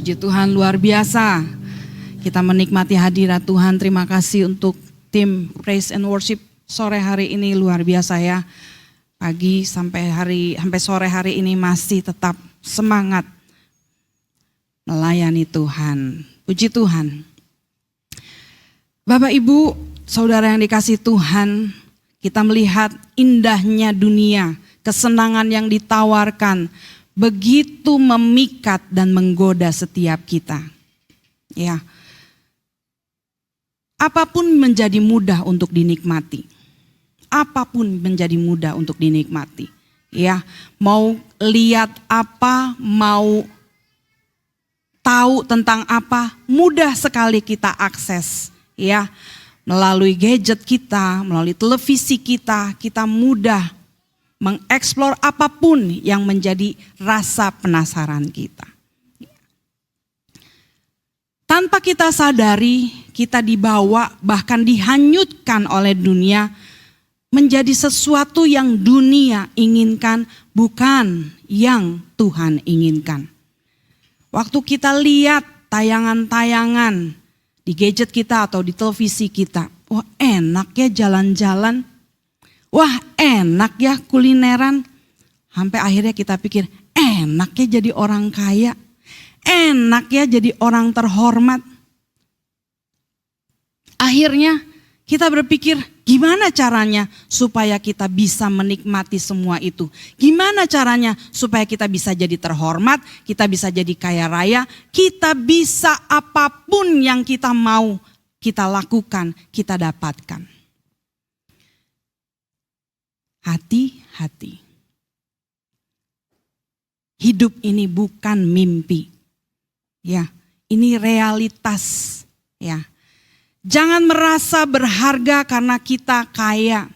Puji Tuhan, luar biasa. Kita menikmati hadirat Tuhan. Terima kasih untuk tim Praise and Worship sore hari ini, luar biasa ya. Pagi sampai sore hari ini masih tetap semangat melayani Tuhan. Puji Tuhan. Bapak Ibu, saudara yang dikasih Tuhan, kita melihat indahnya dunia, kesenangan yang ditawarkan begitu memikat dan menggoda setiap kita. Ya. Apapun menjadi mudah untuk dinikmati. Apapun menjadi mudah untuk dinikmati. Ya, mau lihat apa, mau tahu tentang apa, mudah sekali kita akses. Ya, melalui gadget kita, melalui televisi kita mudah mengeksplor apapun yang menjadi rasa penasaran kita. Tanpa kita sadari, kita dibawa bahkan dihanyutkan oleh dunia menjadi sesuatu yang dunia inginkan, bukan yang Tuhan inginkan. Waktu kita lihat tayangan-tayangan di gadget kita atau di televisi kita, wah enak ya jalan-jalan, wah enak ya kulineran. Sampai akhirnya kita pikir, enak ya jadi orang kaya, enak ya jadi orang terhormat. Akhirnya kita berpikir, gimana caranya supaya kita bisa menikmati semua itu? Gimana caranya supaya kita bisa jadi terhormat, kita bisa jadi kaya raya, kita bisa apapun yang kita mau kita lakukan, kita dapatkan. Hati-hati. Hidup ini bukan mimpi. Ya, ini realitas. Ya. Jangan merasa berharga karena kita kaya.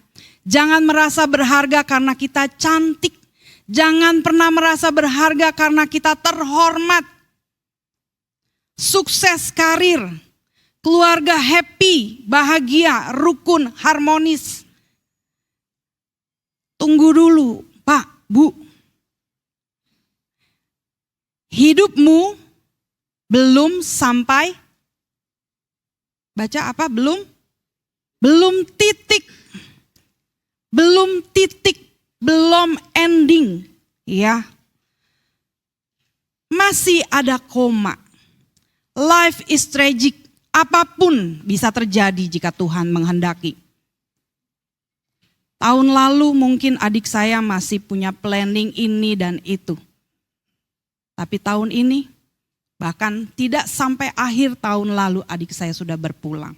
Jangan merasa berharga karena kita cantik. Jangan pernah merasa berharga karena kita terhormat. Sukses karir, keluarga happy, bahagia, rukun, harmonis. Tunggu dulu, Pak, Bu. Hidupmu belum sampai, baca apa? Belum titik. Belum ending. Ya. Masih ada koma. Life is tragic. Apapun bisa terjadi jika Tuhan menghendaki. Tahun lalu mungkin adik saya masih punya planning ini dan itu. Tapi tahun ini, bahkan tidak sampai akhir tahun lalu adik saya sudah berpulang.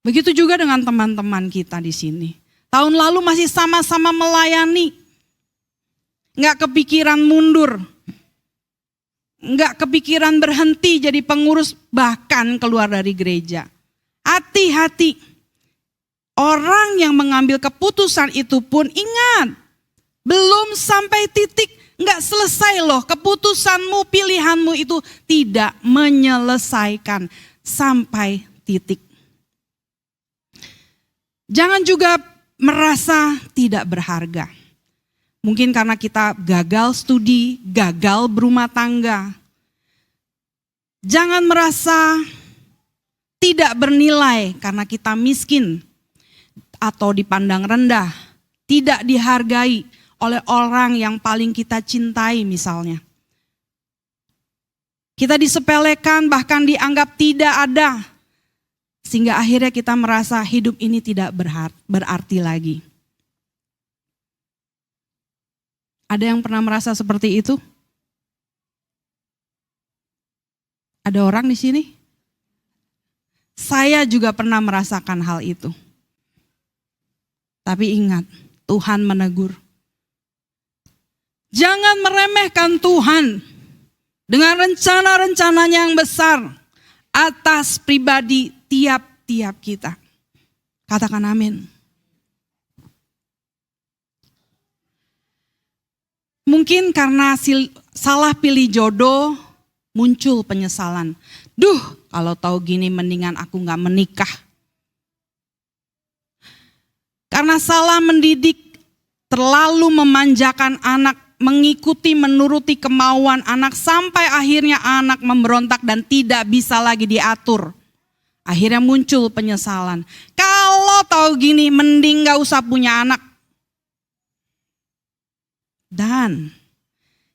Begitu juga dengan teman-teman kita di sini. Tahun lalu masih sama-sama melayani. Enggak kepikiran mundur. Enggak kepikiran berhenti jadi pengurus, bahkan keluar dari gereja. Hati-hati. Orang yang mengambil keputusan itu pun ingat, belum sampai titik, enggak selesai loh. Keputusanmu, pilihanmu itu tidak menyelesaikan sampai titik. Jangan juga merasa tidak berharga. Mungkin karena kita gagal studi, gagal berumah tangga. Jangan merasa tidak bernilai karena kita miskin atau dipandang rendah, tidak dihargai oleh orang yang paling kita cintai misalnya. Kita disepelekan, bahkan dianggap tidak ada. Sehingga akhirnya kita merasa hidup ini tidak berarti lagi. Ada yang pernah merasa seperti itu? Ada orang di sini? Saya juga pernah merasakan hal itu. Tapi ingat, Tuhan menegur. Jangan meremehkan Tuhan dengan rencana-rencananya yang besar atas pribadi tiap-tiap kita. Katakan amin. Mungkin karena salah pilih jodoh muncul penyesalan. Duh, kalau tahu gini mendingan aku gak menikah. Karena salah mendidik, terlalu memanjakan anak, mengikuti menuruti kemauan anak sampai akhirnya anak memberontak dan tidak bisa lagi diatur. Akhirnya muncul penyesalan. Kalau tahu gini mending gak usah punya anak. Dan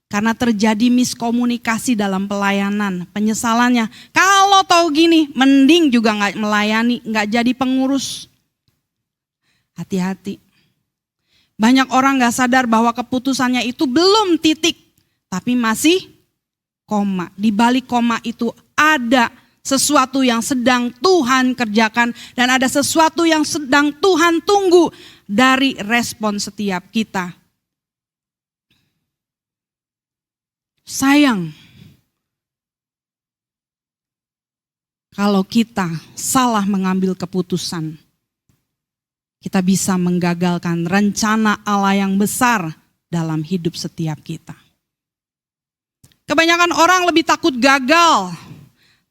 karena terjadi miskomunikasi dalam pelayanan, penyesalannya, kalau tahu gini, mending juga gak melayani, gak jadi pengurus. Hati-hati. Banyak orang gak sadar bahwa keputusannya itu belum titik, tapi masih koma. Di balik koma itu ada sesuatu yang sedang Tuhan kerjakan dan ada sesuatu yang sedang Tuhan tunggu dari respon setiap kita. Sayang kalau kita salah mengambil keputusan, kita bisa menggagalkan rencana Allah yang besar dalam hidup setiap kita. Kebanyakan orang lebih takut gagal,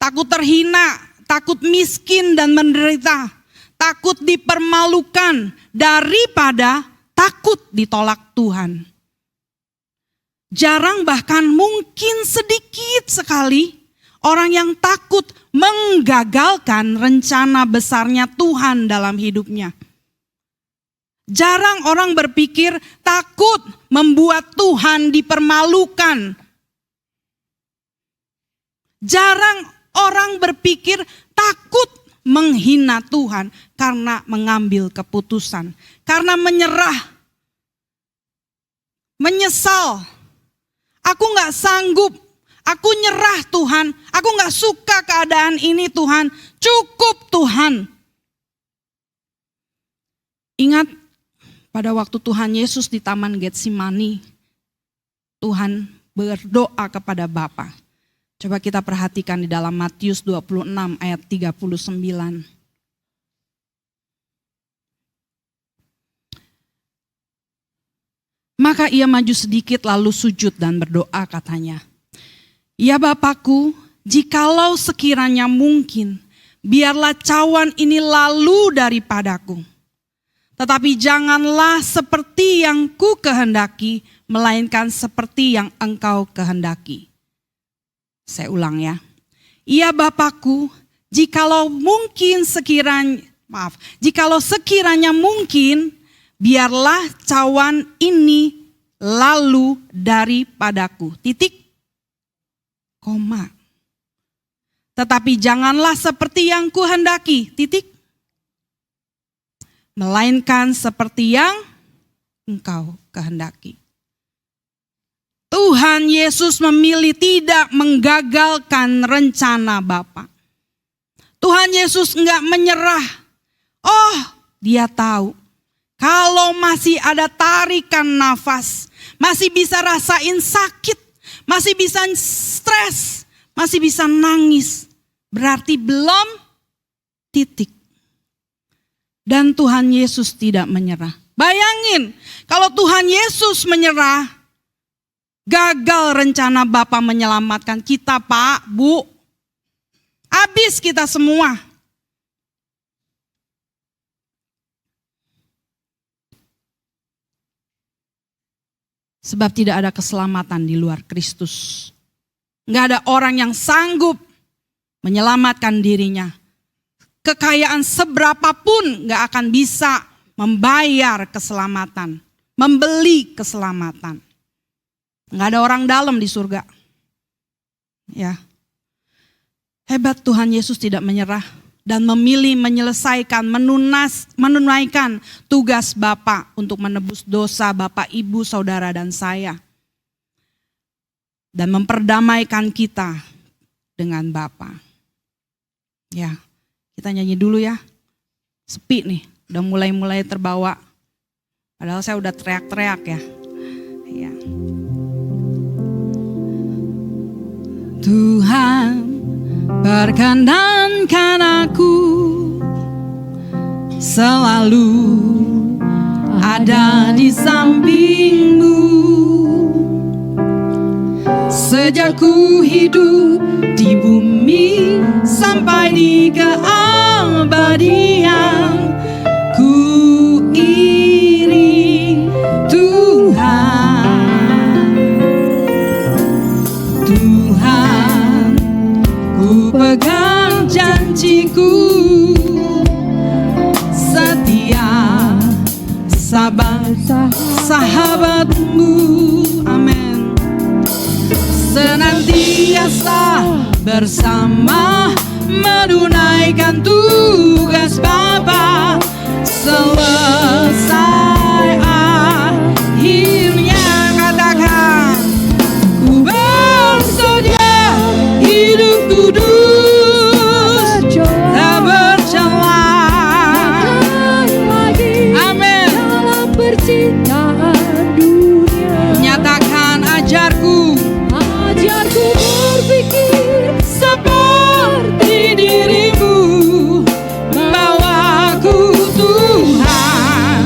takut terhina, takut miskin dan menderita, takut dipermalukan daripada takut ditolak Tuhan. Jarang bahkan mungkin sedikit sekali orang yang takut menggagalkan rencana besarnya Tuhan dalam hidupnya. Jarang orang berpikir takut membuat Tuhan dipermalukan. Jarang orang berpikir takut menghina Tuhan karena mengambil keputusan. Karena menyerah, menyesal. Aku gak sanggup, aku nyerah Tuhan, aku gak suka keadaan ini Tuhan, cukup Tuhan. Ingat pada waktu Tuhan Yesus di Taman Getsemani, Tuhan berdoa kepada Bapa. Coba kita perhatikan di dalam Matius 26 ayat 39. Maka ia maju sedikit lalu sujud dan berdoa katanya, "Ya Bapakku, jikalau sekiranya mungkin, biarlah cawan ini lalu daripadaku. Tetapi janganlah seperti yang ku kehendaki, melainkan seperti yang Engkau kehendaki." Saya ulang ya. "Ya Bapakku, jikalau sekiranya mungkin, biarlah cawan ini lalu daripadaku. Titik, koma. Tetapi janganlah seperti yang kuhendaki. Titik. Melainkan seperti yang Engkau kehendaki." Tuhan Yesus memilih tidak menggagalkan rencana Bapa. Tuhan Yesus enggak menyerah. Dia tahu. Kalau masih ada tarikan nafas, masih bisa rasain sakit, masih bisa stres, masih bisa nangis, berarti belum titik. Dan Tuhan Yesus tidak menyerah. Bayangin, kalau Tuhan Yesus menyerah, gagal rencana Bapa menyelamatkan kita, Pak, Bu. Habis kita semua. Sebab tidak ada keselamatan di luar Kristus. Enggak ada orang yang sanggup menyelamatkan dirinya. Kekayaan seberapapun enggak akan bisa membayar keselamatan, membeli keselamatan. Enggak ada orang dalam di surga. Ya. Hebat Tuhan Yesus tidak menyerah dan memilih menyelesaikan, menunaikan tugas Bapa untuk menebus dosa Bapak, Ibu, Saudara, dan saya. Dan memperdamaikan kita dengan Bapa. Ya, kita nyanyi dulu ya. Sepi nih, udah mulai terbawa. Padahal saya udah teriak-teriak ya. Ya. Tuhan, perkenankan aku selalu ada di sampingmu. Sejak ku hidup di bumi sampai di keabadian, ku iri Tuhan. janjiku, setia sahabatmu. Amin. Senantiasa bersama menunaikan tugas Bapa, selesai akhirnya. Katakan, ku bersedia hidup kudus tak bercela. Amin. Nyatakan, ajarku berpikir seperti dirimu, bawaku Tuhan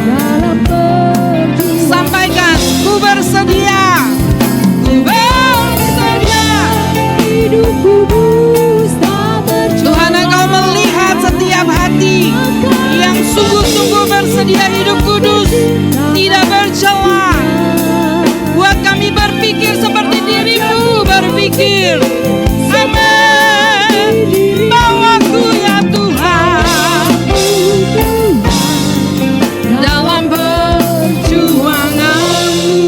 dalam perjuangan. Sampaikan, ku bersedia hidup kudus tak bercela. Tuhan, Engkau melihat setiap hati yang sungguh-sungguh bersedia hidup kudus tidak bercela. Buat kami berpikir seperti dirimu berpikir. Amin. Bawaku ya Tuhan dalam perjuanganmu.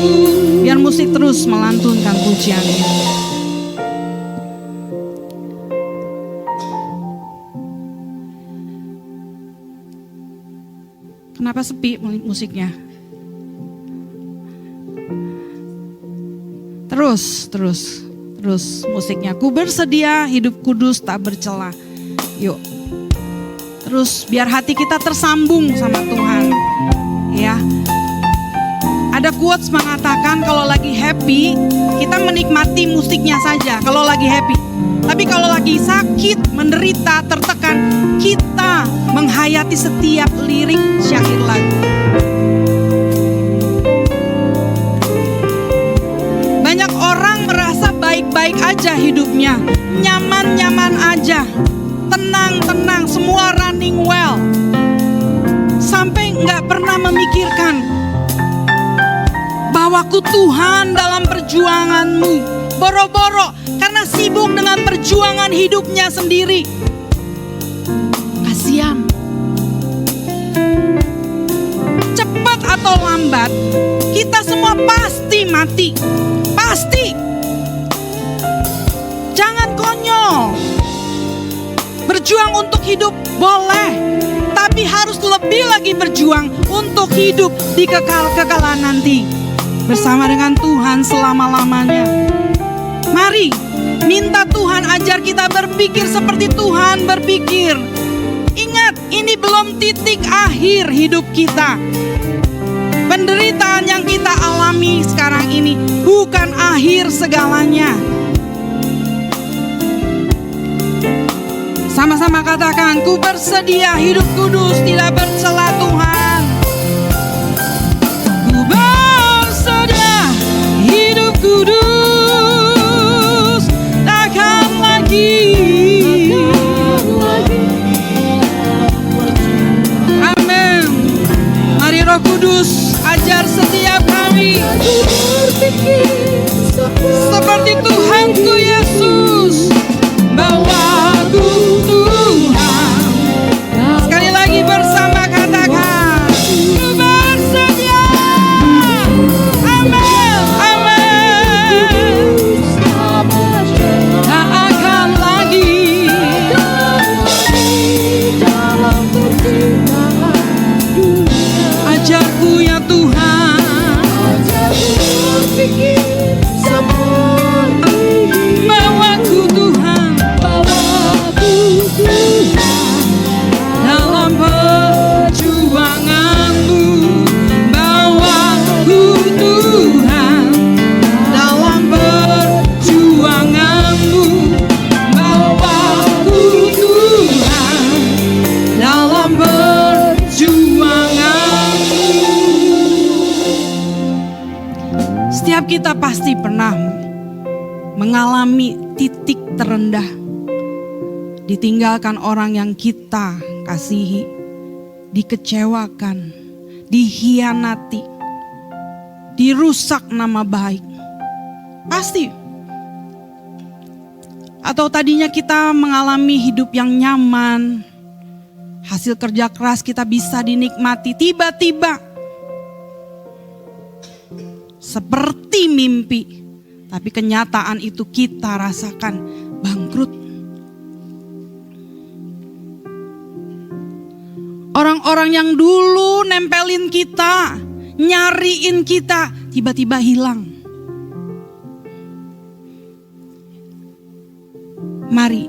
Biar musik terus melantunkan pujian ini. Kenapa sepi musiknya? Terus musiknya. Ku bersedia hidup kudus tak bercela. Yuk. Terus biar hati kita tersambung sama Tuhan. Ya. Ada quotes mengatakan kalau lagi happy, kita menikmati musiknya saja kalau lagi happy. Tapi kalau lagi sakit, menderita, tertekan, kita menghayati setiap lirik syair lagu. Banyak orang merasa baik-baik aja hidupnya, nyaman-nyaman aja, tenang-tenang, semua running well. Sampai gak pernah memikirkan, bawaku Tuhan dalam perjuanganmu. Boro-boro karena sibuk dengan perjuangan hidupnya sendiri. Kasihan. Cepat atau lambat, kita semua pasti mati. Pasti. Jangan konyol. Berjuang untuk hidup boleh, tapi harus lebih lagi berjuang untuk hidup di kekal-kekalan nanti bersama dengan Tuhan selama-lamanya. Mari minta Tuhan ajar kita berpikir seperti Tuhan berpikir. Ingat, ini belum titik akhir hidup kita. Penderitaan yang kita alami sekarang ini bukan akhir segalanya. Sama-sama katakan, ku bersedia hidup kudus tidak bercela Tuhan. Ku bersedia hidup kudus. Amin. Mari Roh Kudus ajar setiap kami seperti Tuhanku Yesus, bawaku Tuhan. Sekali lagi bersama katakan, ku bersedia. Amin. Amin. Tak akan lagi ajarku ya Tuhan, bawaku Tuhan dalam perjuanganmu, bawaku Tuhan dalam perjuanganmu, bawaku Tuhan dalam perjuanganmu. Setiap kita pasti pernah mengalami titik terendah, ditinggalkan orang yang kita kasihi, dikecewakan, dihianati, dirusak nama baik. Pasti Atau tadinya kita mengalami hidup yang nyaman, hasil kerja keras kita bisa dinikmati, tiba-tiba seperti mimpi, tapi kenyataan itu kita rasakan bangkrut. Orang-orang yang dulu nempelin kita, nyariin kita, tiba-tiba hilang. Mari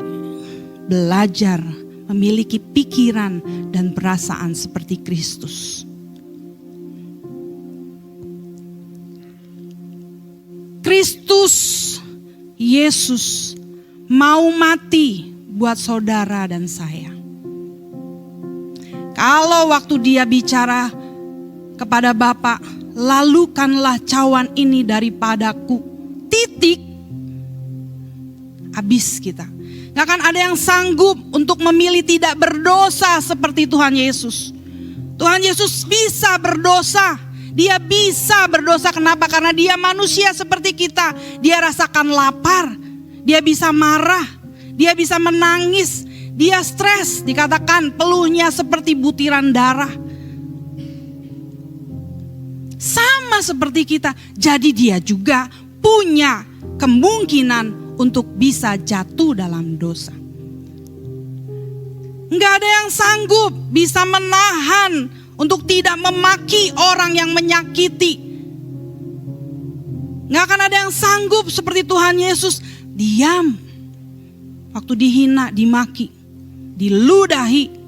belajar memiliki pikiran dan perasaan seperti Kristus. Kristus Yesus mau mati buat saudara dan saya. Kalau waktu dia bicara kepada Bapa, lalukanlah cawan ini daripadaku, titik, habis kita. Gak akan ada yang sanggup untuk memilih tidak berdosa seperti Tuhan Yesus. Tuhan Yesus bisa berdosa. Dia bisa berdosa, kenapa? Karena dia manusia seperti kita. Dia rasakan lapar, dia bisa marah, dia bisa menangis, dia stres, dikatakan peluhnya seperti butiran darah. Sama seperti kita, jadi dia juga punya kemungkinan untuk bisa jatuh dalam dosa. Enggak ada yang sanggup bisa menahan untuk tidak memaki orang yang menyakiti. Enggak akan ada yang sanggup seperti Tuhan Yesus diam waktu dihina, dimaki, diludahi.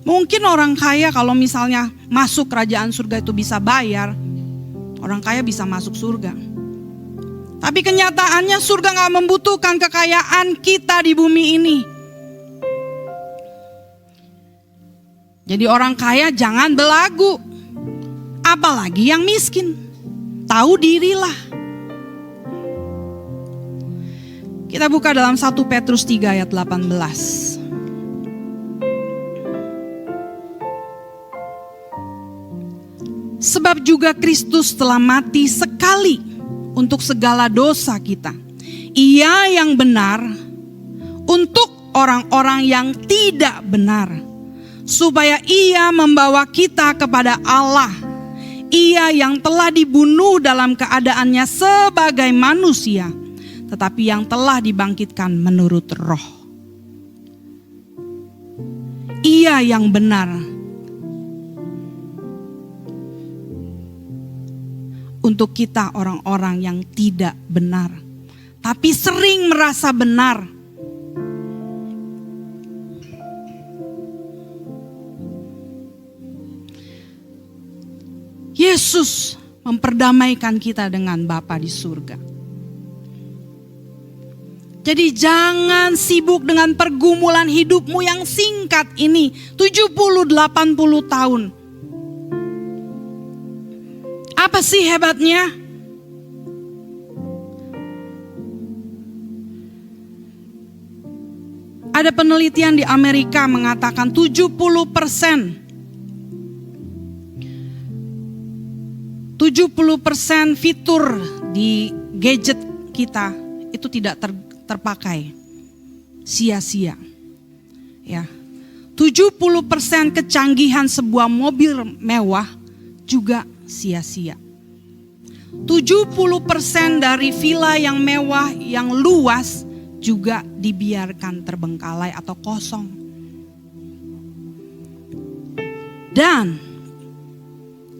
Mungkin orang kaya kalau misalnya masuk kerajaan surga itu bisa bayar, orang kaya bisa masuk surga. Tapi kenyataannya surga gak membutuhkan kekayaan kita di bumi ini. Jadi orang kaya jangan belagu, apalagi yang miskin. Tahu dirilah. Kita buka dalam 1 Petrus 3 ayat 18. Sebab juga Kristus telah mati sekali untuk segala dosa kita. Ia yang benar untuk orang-orang yang tidak benar, supaya ia membawa kita kepada Allah. Ia yang telah dibunuh dalam keadaannya sebagai manusia, tetapi yang telah dibangkitkan menurut roh. Ia yang benar untuk kita orang-orang yang tidak benar, tapi sering merasa benar. Yesus memperdamaikan kita dengan Bapa di surga. Jadi jangan sibuk dengan pergumulan hidupmu yang singkat ini, 70-80 tahun. Apa sih hebatnya? Ada penelitian di Amerika mengatakan 70% fitur di gadget kita itu tidak terpakai, sia-sia. Ya. 70% kecanggihan sebuah mobil mewah juga sia-sia. 70% dari villa yang mewah, yang luas juga dibiarkan terbengkalai atau kosong. Dan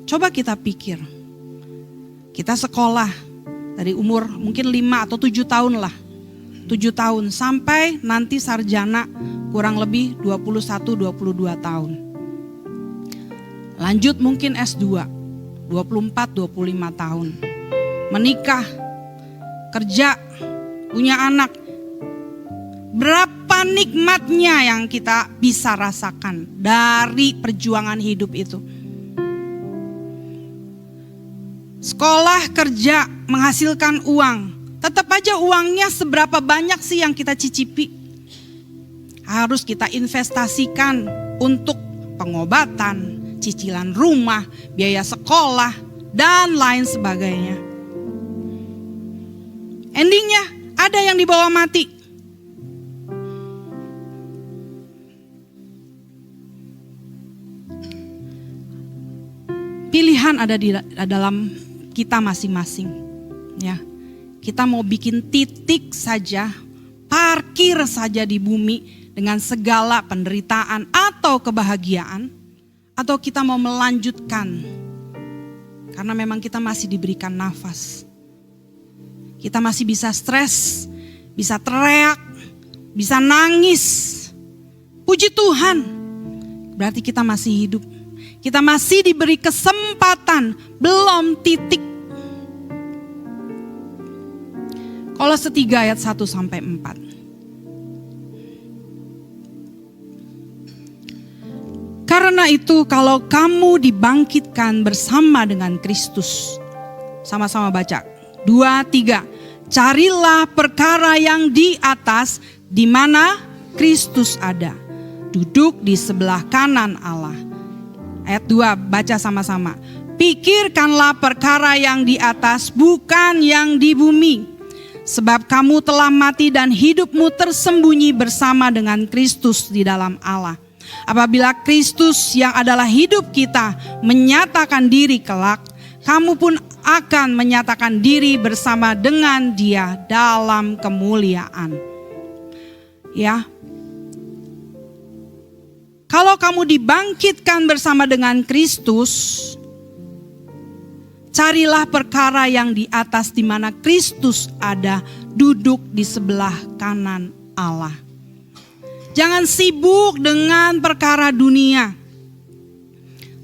coba kita pikir, kita sekolah dari umur mungkin 5 atau 7 tahun lah. 7 tahun sampai nanti sarjana kurang lebih 21-22 tahun. Lanjut mungkin S2. 24-25 tahun. Menikah, kerja, punya anak. Berapa nikmatnya yang kita bisa rasakan dari perjuangan hidup itu. Sekolah, kerja, menghasilkan uang. Tetap aja uangnya seberapa banyak sih yang kita cicipi. Harus kita investasikan untuk pengobatan, cicilan rumah, biaya sekolah, dan lain sebagainya. Endingnya ada yang dibawa mati. Pilihan ada di dalam kita masing-masing. Ya, kita mau bikin titik saja, parkir saja di bumi dengan segala penderitaan atau kebahagiaan, atau kita mau melanjutkan karena memang kita masih diberikan nafas. Kita masih bisa stres, bisa teriak, bisa nangis. Puji Tuhan, berarti kita masih hidup. Kita masih diberi kesempatan, belum titik. Kolose 3 ayat 1-4. Karena itu kalau kamu dibangkitkan bersama dengan Kristus. Sama-sama baca. 2, 3. Carilah perkara yang di atas, di mana Kristus ada, duduk di sebelah kanan Allah. Ayat 2, baca sama-sama. Pikirkanlah perkara yang di atas, bukan yang di bumi. Sebab kamu telah mati dan hidupmu tersembunyi bersama dengan Kristus di dalam Allah. Apabila Kristus yang adalah hidup kita menyatakan diri kelak, kamu pun akan menyatakan diri bersama dengan Dia dalam kemuliaan. Ya. Kalau kamu dibangkitkan bersama dengan Kristus, carilah perkara yang di atas di mana Kristus ada, duduk di sebelah kanan Allah. Jangan sibuk dengan perkara dunia.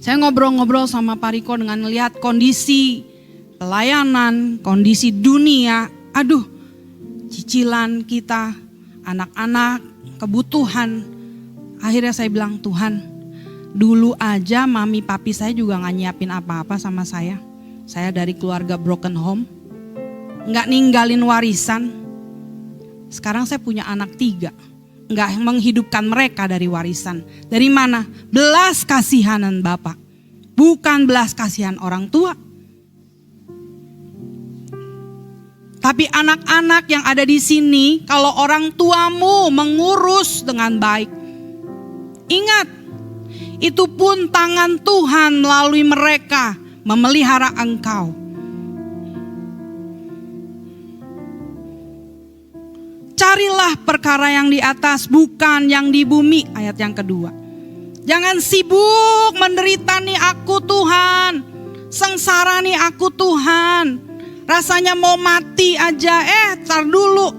Saya ngobrol-ngobrol sama Pak Riko dengan melihat kondisi pelayanan, kondisi dunia. Aduh, cicilan kita, anak-anak, kebutuhan. Akhirnya saya bilang, Tuhan, dulu aja mami papi saya juga gak nyiapin apa-apa sama saya. Saya dari keluarga broken home, gak ninggalin warisan. Sekarang saya punya anak 3, gak menghidupkan mereka dari warisan. Dari mana? Belas kasihanan Bapak, bukan belas kasihan orang tua. Tapi anak-anak yang ada di sini, kalau orang tuamu mengurus dengan baik, ingat, itu pun tangan Tuhan melalui mereka memelihara engkau. Carilah perkara yang di atas, bukan yang di bumi. Ayat yang kedua. Jangan sibuk menderita nih aku Tuhan, sengsara nih aku Tuhan. Rasanya mau mati aja, tar dulu.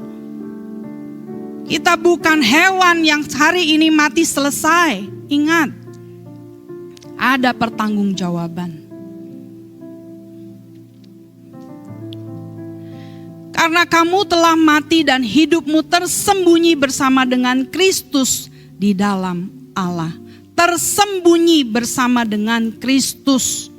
Kita bukan hewan yang hari ini mati selesai. Ingat, ada pertanggungjawaban. Karena kamu telah mati dan hidupmu tersembunyi bersama dengan Kristus di dalam Allah. Tersembunyi bersama dengan Kristus.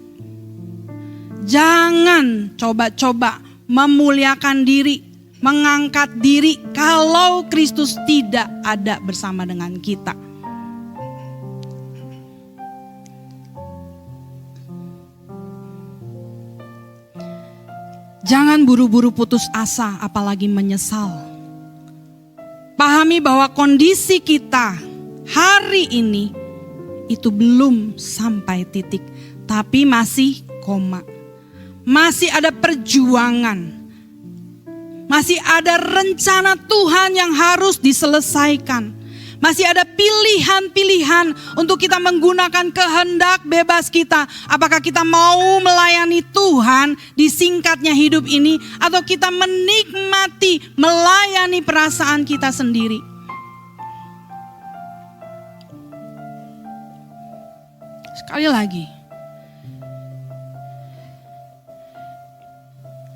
Jangan coba-coba memuliakan diri, mengangkat diri kalau Kristus tidak ada bersama dengan kita. Jangan buru-buru putus asa, apalagi menyesal. Pahami bahwa kondisi kita hari ini itu belum sampai titik, tapi masih koma. Masih ada perjuangan. Masih ada rencana Tuhan yang harus diselesaikan. Masih ada pilihan-pilihan untuk kita menggunakan kehendak bebas kita. Apakah kita mau melayani Tuhan di singkatnya hidup ini, atau kita menikmati melayani perasaan kita sendiri. Sekali lagi,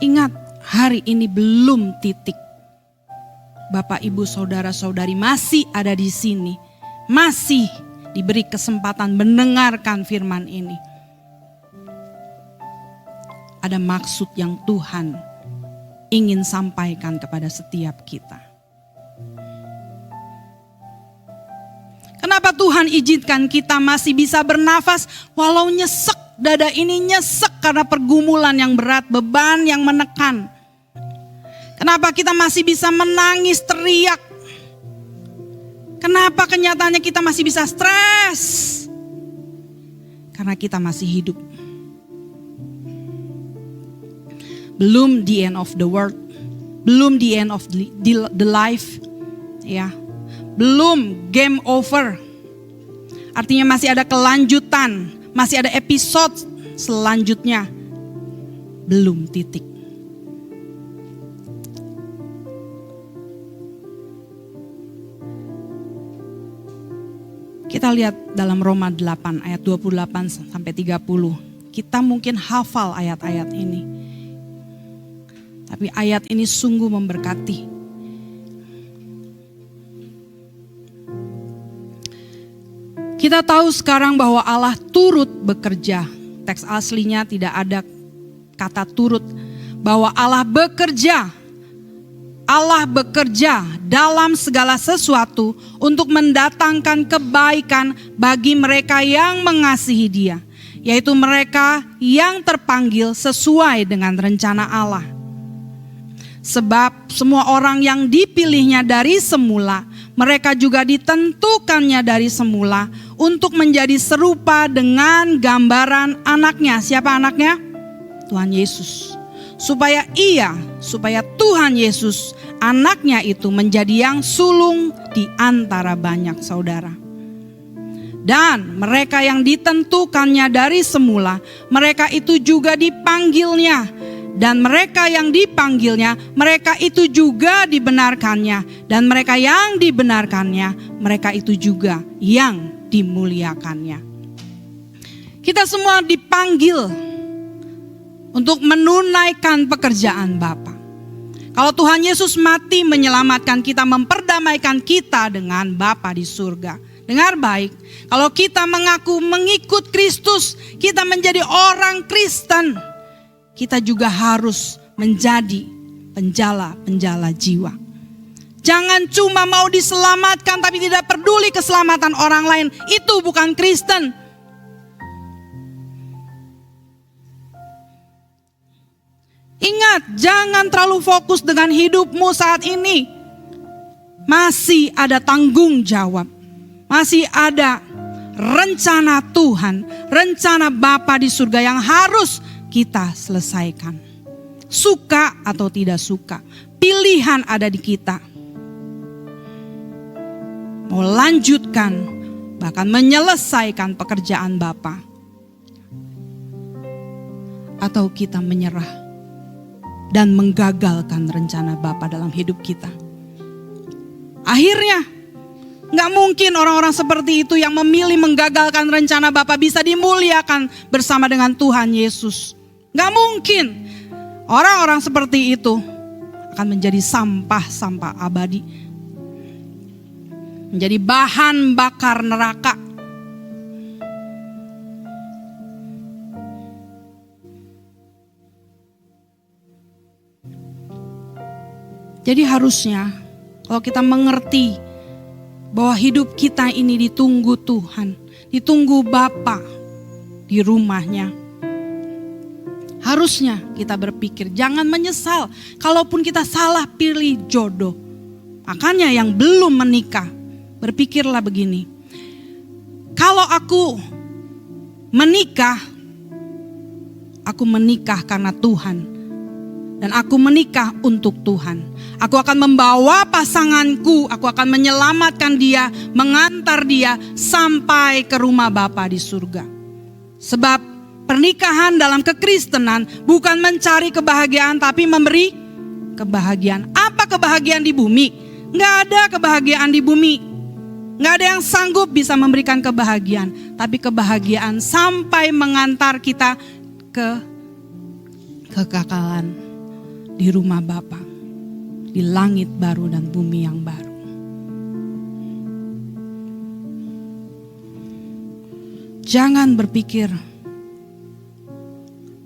ingat, hari ini belum titik. Bapak, Ibu, Saudara-saudari masih ada di sini, masih diberi kesempatan mendengarkan firman ini. Ada maksud yang Tuhan ingin sampaikan kepada setiap kita. Kenapa Tuhan izinkan kita masih bisa bernafas walau nyesek Dada ini nyesek karena pergumulan yang berat, beban yang menekan. Kenapa kita masih bisa menangis, teriak? Kenapa kenyataannya kita masih bisa stres? Karena kita masih hidup. Belum the end of the world, belum the end of the life, ya, belum game over. Artinya masih ada kelanjutan, masih ada episode selanjutnya, belum titik. Kita lihat dalam Roma 8 ayat 28 sampai 30. Kita mungkin hafal ayat-ayat ini. Tapi ayat ini sungguh memberkati. Kita tahu sekarang bahwa Allah turut bekerja. Teks aslinya tidak ada kata turut. Bahwa Allah bekerja. Allah bekerja dalam segala sesuatu untuk mendatangkan kebaikan bagi mereka yang mengasihi Dia, yaitu mereka yang terpanggil sesuai dengan rencana Allah. Sebab semua orang yang dipilihnya dari semula, mereka juga ditentukannya dari semula untuk menjadi serupa dengan gambaran anaknya. Siapa anaknya? Tuhan Yesus. Supaya Tuhan Yesus anaknya itu menjadi yang sulung di antara banyak saudara. Dan mereka yang ditentukannya dari semula, mereka itu juga dipanggilnya. Dan mereka yang dipanggilnya, mereka itu juga dibenarkannya. Dan mereka yang dibenarkannya, mereka itu juga yang dimuliakannya. Kita semua dipanggil untuk menunaikan pekerjaan Bapa. Kalau Tuhan Yesus mati menyelamatkan kita, memperdamaikan kita dengan Bapa di surga. Dengar baik, kalau kita mengaku mengikut Kristus, kita menjadi orang Kristen, kita juga harus menjadi penjala-penjala jiwa. Jangan cuma mau diselamatkan tapi tidak peduli keselamatan orang lain. Itu bukan Kristen. Ingat, jangan terlalu fokus dengan hidupmu saat ini. Masih ada tanggung jawab. Masih ada rencana Tuhan, rencana Bapa di surga yang harus kita selesaikan. Suka atau tidak suka, pilihan ada di kita. Mau lanjutkan, bahkan menyelesaikan pekerjaan Bapa, atau kita menyerah dan menggagalkan rencana Bapa dalam hidup kita. Akhirnya, gak mungkin orang-orang seperti itu yang memilih menggagalkan rencana Bapa bisa dimuliakan bersama dengan Tuhan Yesus. Gak mungkin. Orang-orang seperti itu akan menjadi sampah-sampah abadi. Menjadi bahan bakar neraka. Jadi harusnya kalau kita mengerti bahwa hidup kita ini ditunggu Tuhan, ditunggu Bapa di rumahnya. Harusnya kita berpikir jangan menyesal kalaupun kita salah pilih jodoh. Makanya yang belum menikah, berpikirlah begini. Kalau aku menikah karena Tuhan. Dan aku menikah untuk Tuhan. Aku akan membawa pasanganku, aku akan menyelamatkan dia, mengantar dia sampai ke rumah Bapa di surga. Sebab pernikahan dalam kekristenan bukan mencari kebahagiaan tapi memberi kebahagiaan. Apa kebahagiaan di bumi? Nggak ada kebahagiaan di bumi. Nggak ada yang sanggup bisa memberikan kebahagiaan. Tapi kebahagiaan sampai mengantar kita ke kekekalan di rumah Bapa, di langit baru dan bumi yang baru. Jangan berpikir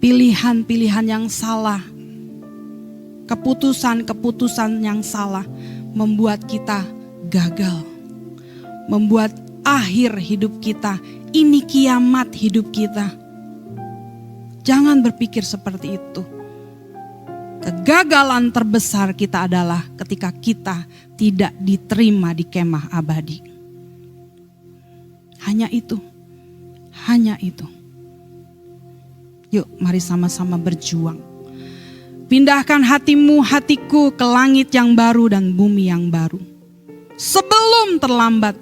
pilihan-pilihan yang salah, keputusan-keputusan yang salah membuat kita gagal, membuat akhir hidup kita ini kiamat hidup kita. Jangan berpikir seperti itu. Kegagalan terbesar kita adalah ketika kita tidak diterima di kemah abadi. Hanya itu. Hanya itu. Yuk, mari sama-sama berjuang. Pindahkan hatimu, hatiku ke langit yang baru dan bumi yang baru. Sebelum terlambat.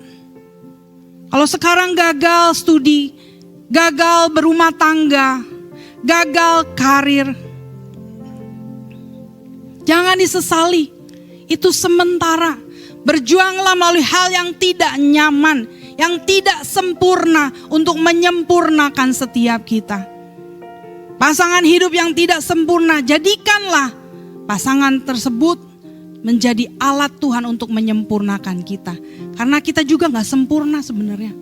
Kalau sekarang gagal studi, gagal berumah tangga, gagal karir, jangan disesali. Itu sementara. Berjuanglah melalui hal yang tidak nyaman, yang tidak sempurna untuk menyempurnakan setiap kita. Pasangan hidup yang tidak sempurna, jadikanlah pasangan tersebut menjadi alat Tuhan untuk menyempurnakan kita. Karena kita juga gak sempurna sebenarnya.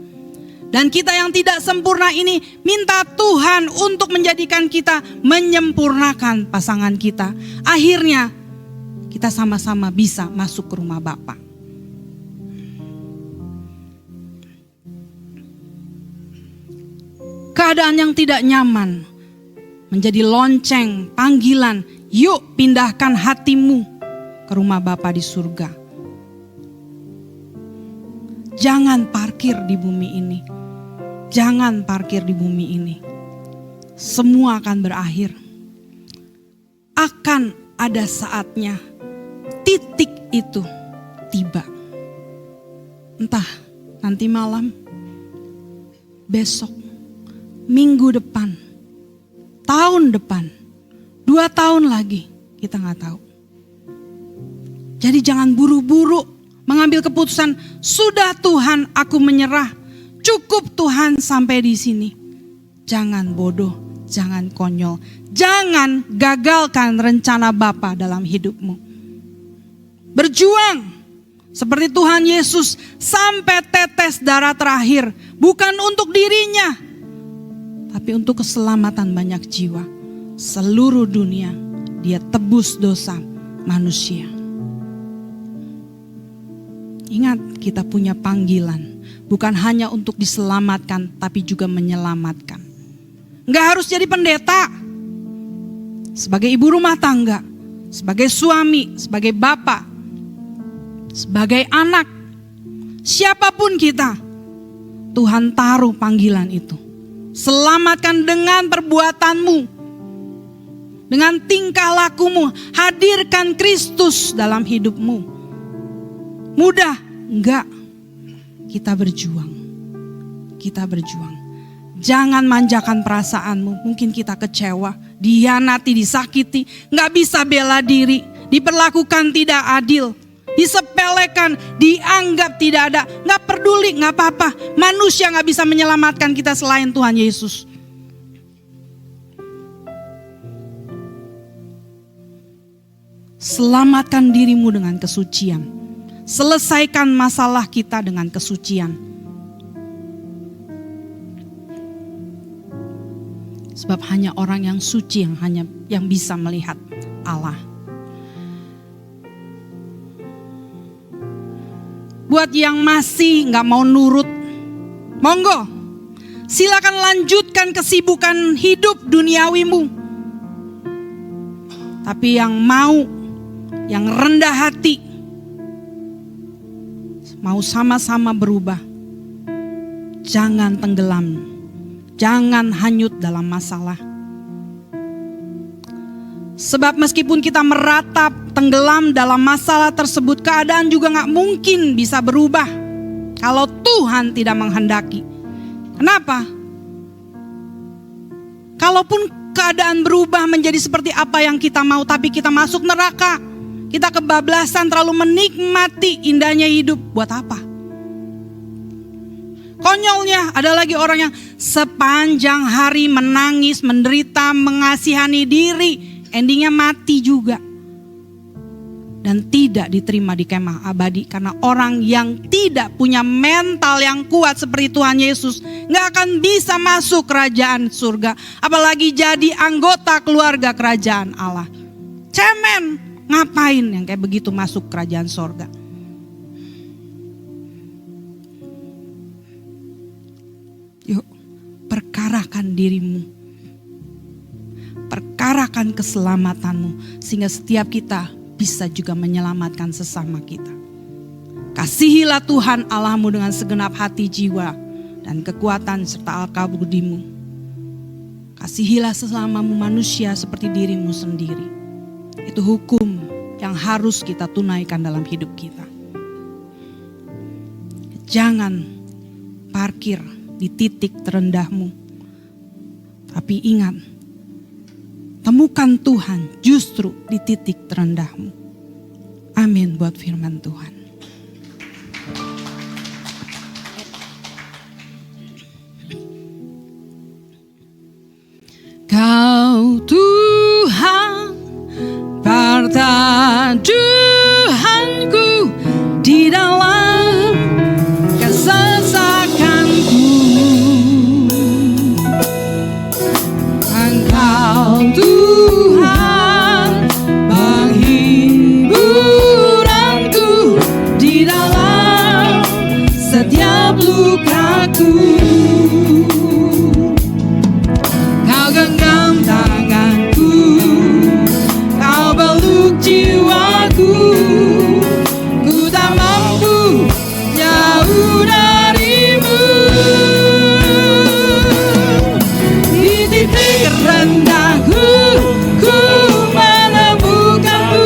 Dan kita yang tidak sempurna ini minta Tuhan untuk menjadikan kita menyempurnakan pasangan kita. Akhirnya kita sama-sama bisa masuk ke rumah Bapa. Keadaan yang tidak nyaman menjadi lonceng, panggilan. Yuk pindahkan hatimu ke rumah Bapa di surga. Jangan parkir di bumi ini. Jangan parkir di bumi ini. Semua akan berakhir. Akan ada saatnya titik itu tiba. Entah nanti malam, besok, minggu depan, tahun depan, 2 tahun lagi, kita gak tahu. Jadi jangan buru-buru mengambil keputusan, sudah Tuhan aku menyerah, cukup Tuhan sampai di sini. Jangan bodoh, jangan konyol, jangan gagalkan rencana Bapa dalam hidupmu. Berjuang seperti Tuhan Yesus sampai tetes darah terakhir, bukan untuk dirinya, tapi untuk keselamatan banyak jiwa. Seluruh dunia dia tebus dosa manusia. Ingat, kita punya panggilan. Bukan hanya untuk diselamatkan, tapi juga menyelamatkan. Nggak harus jadi pendeta. Sebagai ibu rumah tangga, sebagai suami, sebagai bapak, sebagai anak, siapapun kita, Tuhan taruh panggilan itu. Selamatkan dengan perbuatanmu, dengan tingkah lakumu, hadirkan Kristus dalam hidupmu. Mudah? Enggak. Kita berjuang. Kita berjuang. Jangan manjakan perasaanmu. Mungkin kita kecewa, dihianati, disakiti, enggak bisa bela diri, diperlakukan tidak adil, disepelekan, dianggap tidak ada. Enggak peduli, enggak apa-apa. Manusia enggak bisa menyelamatkan kita selain Tuhan Yesus. Selamatkan dirimu dengan kesucian. Selesaikan masalah kita dengan kesucian. Sebab hanya orang yang suci yang bisa melihat Allah. Buat yang masih gak mau nurut, monggo, silakan lanjutkan kesibukan hidup duniawimu. Tapi yang mau, yang rendah hati, mau sama-sama berubah, jangan tenggelam, jangan hanyut dalam masalah. Sebab meskipun kita meratap tenggelam dalam masalah tersebut, keadaan juga gak mungkin bisa berubah kalau Tuhan tidak menghendaki. Kenapa? Kalaupun keadaan berubah menjadi seperti apa yang kita mau, tapi kita masuk neraka, kita kebablasan terlalu menikmati indahnya hidup, buat apa? Konyolnya ada lagi orang yang sepanjang hari menangis, menderita, mengasihani diri, endingnya mati juga. Dan tidak diterima di kemah abadi. Karena orang yang tidak punya mental yang kuat seperti Tuhan Yesus gak akan bisa masuk kerajaan surga. Apalagi jadi anggota keluarga kerajaan Allah. Cemen. Ngapain yang kayak begitu masuk kerajaan sorga? Yuk, perkarakan dirimu. perkarakan keselamatan-Mu, sehingga setiap kita bisa juga menyelamatkan sesama kita. Kasihilah Tuhan Allah-Mu dengan segenap hati, jiwa, dan kekuatan serta akal budimu. Kasihilah sesamamu manusia seperti dirimu sendiri. Itu hukum yang harus kita tunaikan dalam hidup kita. Jangan parkir di titik terendahmu. Tapi ingat, temukan Tuhan justru di titik terendahmu. Amin buat firman Tuhan. Kau Tuhan, pertaduhanku di dalam kesesakanku. Engkau Tuhan, penghiburanku di dalam setiap lukaku. Kau genggam tanganku, kau peluk jiwaku. Ku tak mampu jauh darimu. Di titik rendahku, ku menemukanmu.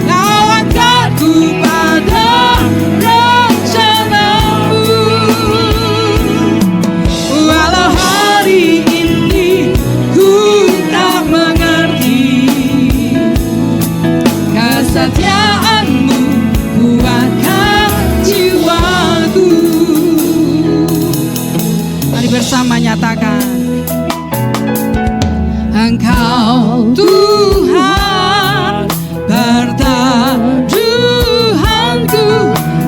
Kau angkatku pada rencanamu. Walau hari ini ku tak mengerti, kesetiaan-Mu kuatkan jiwaku. Mari bersama nyatakan. Engkau Tuhan, pertaduhanku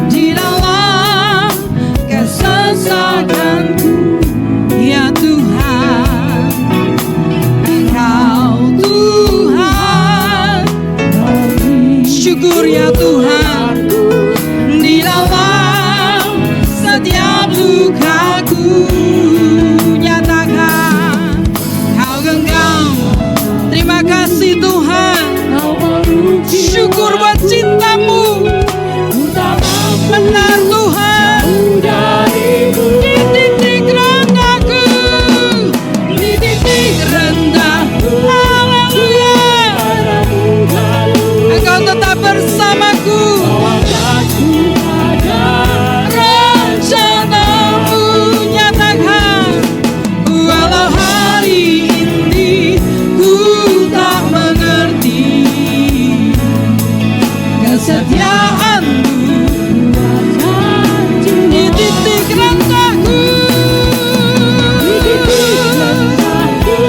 di dalam kesesakanku. Ya Tuhan, Engkau Tuhan, syukur ya Tuhan, di dalam setiap lukaku. Nyatakan, kau genggam. Terima kasih Tuhan, syukur buat cinta-Mu. Benar Tuhan, di titik rendahku, di titik rendah, haleluya, Engkau tetap bersamaku. Rencana-Mu, nyatakan, walau hari ini ku tak mengerti, kesetiaan-Mu di titik rendahku. Ku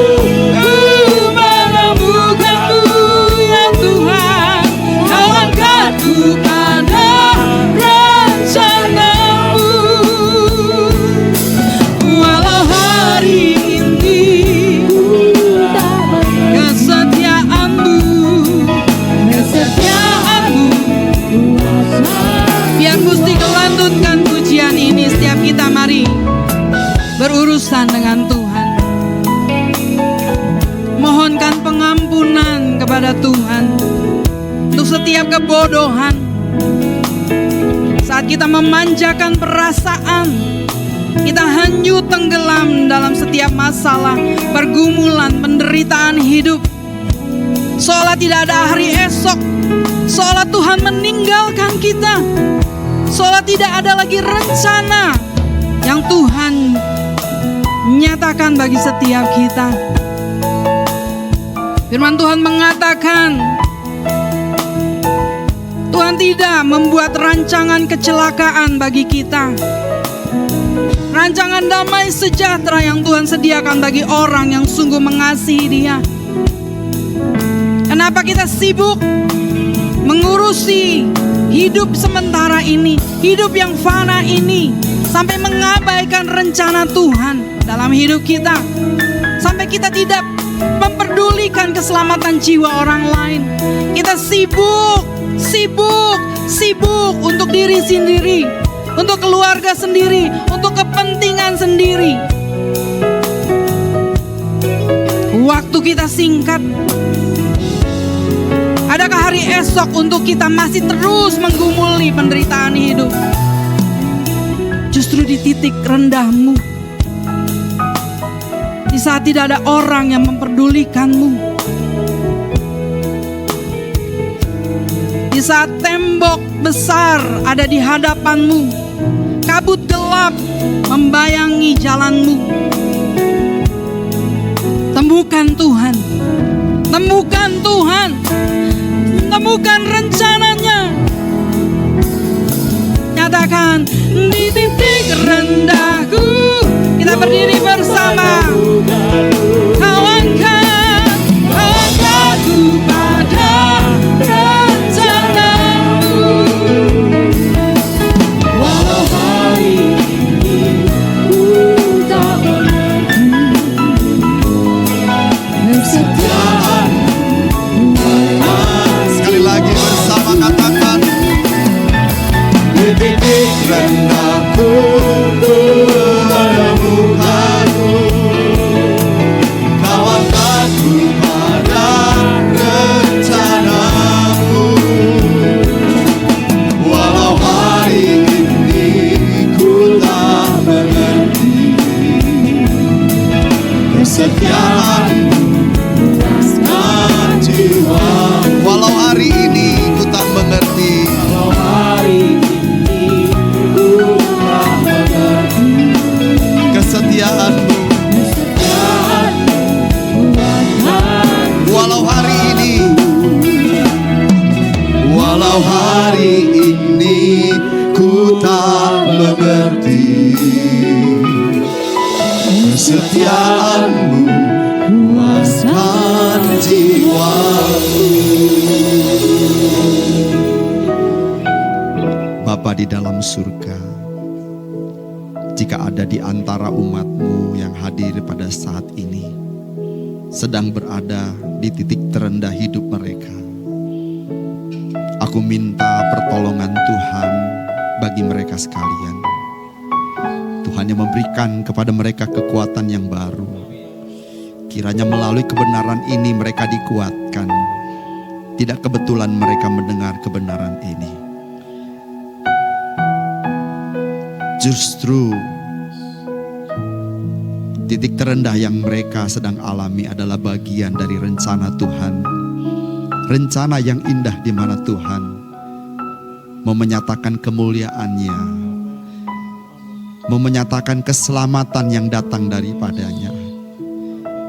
menemukanmu ya Tuhan, Kau angkatku pada rencana-Mu. Walau hari ini kesetiaan-Mu, biar Gusti kelantunkan pujian ini. Setiap kita mari berurusan dengan Tuhan, mohonkan pengampunan kepada Tuhan untuk setiap kebodohan. Saat kita memanjakan perasaan, kita hanyut tenggelam dalam setiap masalah, pergumulan, penderitaan hidup, seolah tidak ada hari esok, seolah Tuhan meninggalkan kita, seolah tidak ada lagi rencana yang Tuhan nyatakan bagi setiap kita. Firman Tuhan mengatakan, Tuhan tidak membuat rancangan kecelakaan bagi kita. Rancangan damai sejahtera yang Tuhan sediakan bagi orang yang sungguh mengasihi Dia. Kenapa kita sibuk mengurusi hidup sementara ini, hidup yang fana ini, sampai mengabaikan rencana Tuhan dalam hidup kita, sampai kita tidak memperdulikan keselamatan jiwa orang lain. Kita sibuk untuk diri sendiri, untuk keluarga sendiri, untuk kepentingan sendiri. Waktu kita singkat. Adakah hari esok untuk kita masih terus menggumuli penderitaan hidup? Justru di titik rendahmu, di saat tidak ada orang yang memperdulikanmu, di saat tembok besar ada di hadapanmu, kabut gelap membayangi jalanmu, temukan Tuhan, temukan Tuhan, temukan rencananya. Nyatakan di titik rendahku, kita berdiri bersama. Kau angkat aku pada rencanamu. Walau hari ini ku tak mengerti kesetiaanmu. Sekali lagi bersama katakan, di titik rendahku ku menemukanmu. Kau angkatku pada rencanamu. Walau hari ini ku tak mengerti kesetiaanmu puaskan jiwa. Walau hari ini ku tak mengerti. Walau hari ini ku tak mengerti kesetiaanmu. Walau hari ini, walau hari ini ku tak mengerti kesetiaanmu puaskan jiwaku. Bapa di dalam surga, jika ada di antara umat-Mu yang hadir pada saat ini, sedang berada di titik terendah hidup mereka, aku minta pertolongan Tuhan bagi mereka sekalian. Tuhan yang memberikan kepada mereka kekuatan yang baru. Kiranya melalui kebenaran ini mereka dikuatkan. Tidak kebetulan mereka mendengar kebenaran ini. Justru titik terendah yang mereka sedang alami adalah bagian dari rencana Tuhan. Rencana yang indah di mana Tuhan mau menyatakan kemuliaan-Nya, mau menyatakan keselamatan yang datang daripadanya.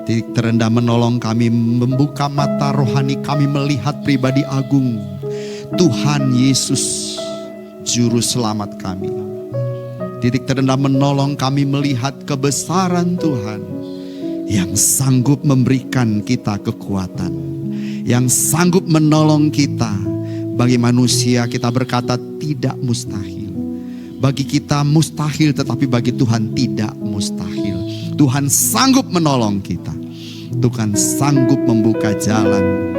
Titik terendah menolong kami, membuka mata rohani kami melihat pribadi agung Tuhan Yesus, Juru Selamat kami. Titik terendah menolong kami melihat kebesaran Tuhan yang sanggup memberikan kita kekuatan, yang sanggup menolong kita. Bagi manusia kita berkata tidak mustahil. Bagi kita mustahil, tetapi bagi Tuhan tidak mustahil. Tuhan sanggup menolong kita. Tuhan sanggup membuka jalan.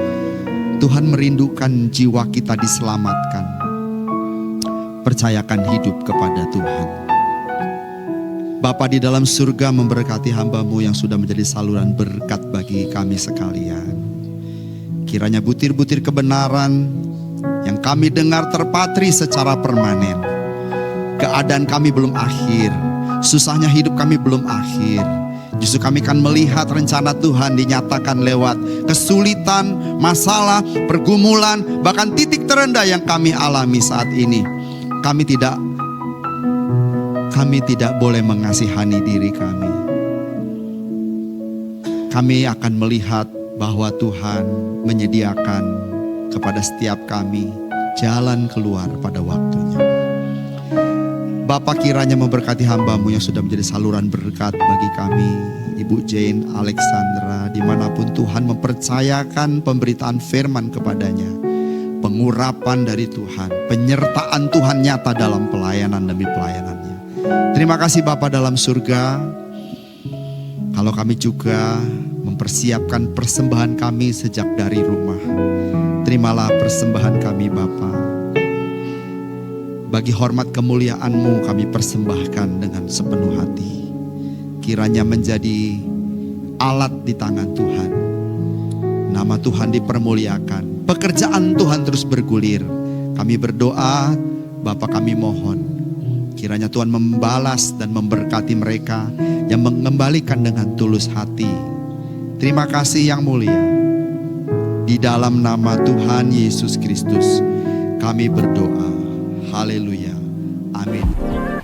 Tuhan merindukan jiwa kita diselamatkan. Percayakan hidup kepada Tuhan. Bapa di dalam surga memberkati hamba-Mu yang sudah menjadi saluran berkat bagi kami sekalian. Kiranya butir-butir kebenaran yang kami dengar terpatri secara permanen. Keadaan kami belum akhir, susahnya hidup kami belum akhir. Justru kami akan melihat rencana Tuhan dinyatakan lewat kesulitan, masalah, pergumulan, bahkan titik terendah yang kami alami saat ini. Kami tidak boleh mengasihani diri kami. Kami akan melihat bahwa Tuhan menyediakan kepada setiap kami jalan keluar pada waktunya. Bapa kiranya memberkati hamba-Mu yang sudah menjadi saluran berkat bagi kami, Ibu Jane Alexandra, dimanapun Tuhan mempercayakan pemberitaan firman kepadanya. Pengurapan dari Tuhan, penyertaan Tuhan nyata dalam pelayanan demi pelayanannya. Terima kasih Bapa dalam surga. Kalau kami juga mempersiapkan persembahan kami sejak dari rumah, terimalah persembahan kami Bapa. Bagi hormat kemuliaan-Mu kami persembahkan dengan sepenuh hati. Kiranya menjadi alat di tangan Tuhan. Nama Tuhan dipermuliakan. Pekerjaan Tuhan terus bergulir. Kami berdoa, Bapa kami mohon, kiranya Tuhan membalas dan memberkati mereka yang mengembalikan dengan tulus hati. Terima kasih yang mulia. Di dalam nama Tuhan Yesus Kristus kami berdoa. Haleluya. Amin.